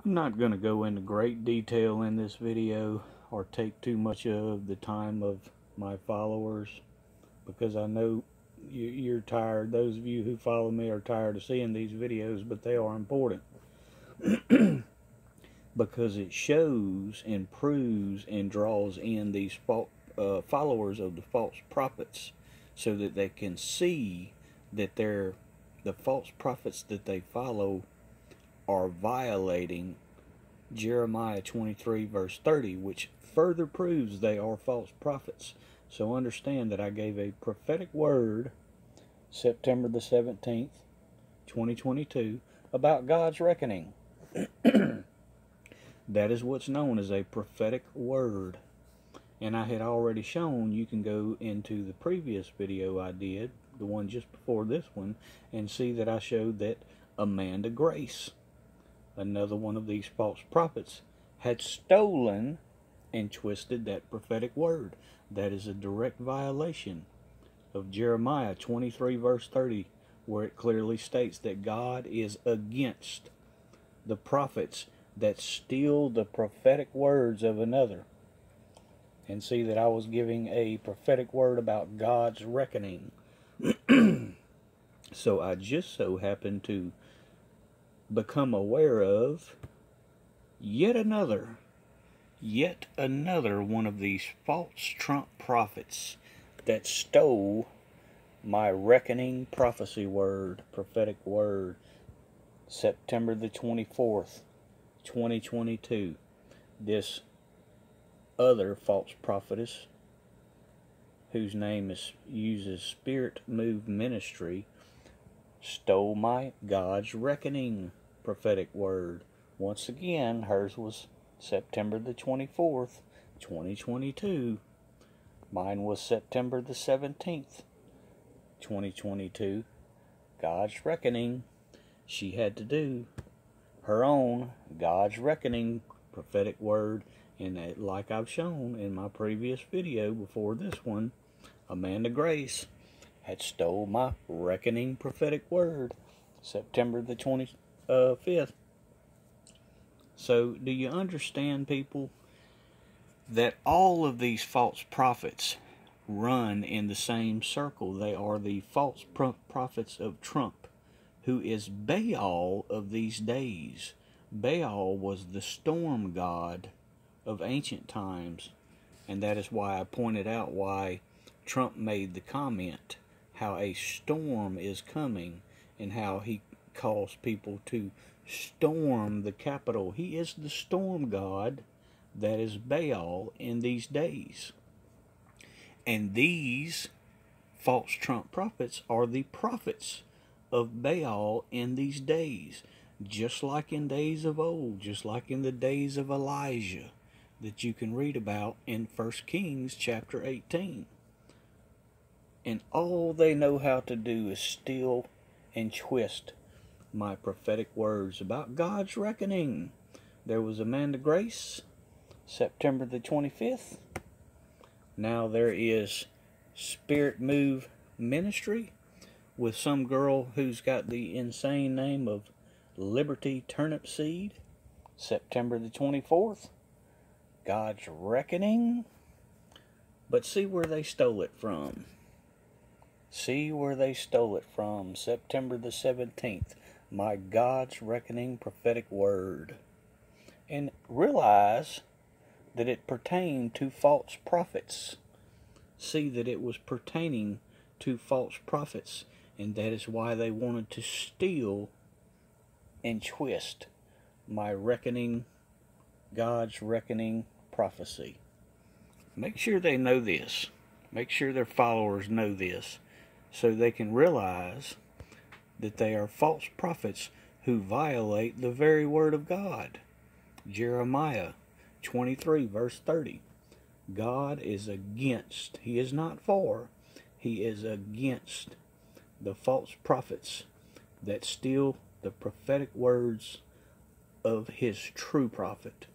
I'm not going to go into great detail in this video or take too much of the time of my followers, because I know you're tired. Those of you who follow me are tired of seeing these videos, but they are important because it shows and proves and draws in these followers of the false prophets, so that they can see that the false prophets that they follow are violating Jeremiah 23 verse 30, which further proves they are false prophets. So understand that I gave a prophetic word September the 17th, 2022, about God's reckoning. That is what's known as a prophetic word. And I had already shown, you can go into the previous video I did, the one just before this one, and see that I showed that Amanda Grace, another one of these false prophets, had stolen and twisted that prophetic word. That is a direct violation of Jeremiah 23 verse 30, where it clearly states that God is against the prophets that steal the prophetic words of another. And see that I was giving a prophetic word about God's reckoning. So I just so happened to become aware of yet another one of these false Trump prophets that stole my reckoning prophecy word, prophetic word, September the 24th, 2022. This other false prophetess, whose name uses Spirit Move Ministry, stole my God's reckoning prophetic word. Once again, hers was September the 24th, 2022. Mine was September the 17th, 2022. God's reckoning. She had to do her own God's reckoning prophetic word. And like I've shown in my previous video before this one, Amanda Grace had stole my reckoning prophetic word September the 25th. So do you understand, people, that all of these false prophets run in the same circle? They are the false prophets of Trump, who is Baal of these days. Baal was the storm god of ancient times, and that is why I pointed out why Trump made the comment how a storm is coming and how he calls people to storm the Capitol. He is the storm god that is Baal in these days. And these false Trump prophets are the prophets of Baal in these days, just like in days of old, just like in the days of Elijah that you can read about in 1 Kings chapter 18. And all they know how to do is steal and twist my prophetic words about God's reckoning. There was Amanda Grace, September the 25th. Now there is Spirit Move Ministry with some girl who's got the insane name of Liberty Turnip Seed, September the 24th. God's reckoning. But see where they stole it from. See where they stole it from. September the 17th. My God's reckoning prophetic word. And realize that it pertained to false prophets. See that it was pertaining to false prophets. And that is why they wanted to steal and twist my reckoning, God's reckoning prophecy. Make sure they know this. Make sure their followers know this, so they can realize that they are false prophets who violate the very word of God. Jeremiah 23 verse 30. God is against, he is not for, he is against the false prophets that steal the prophetic words of his true prophet.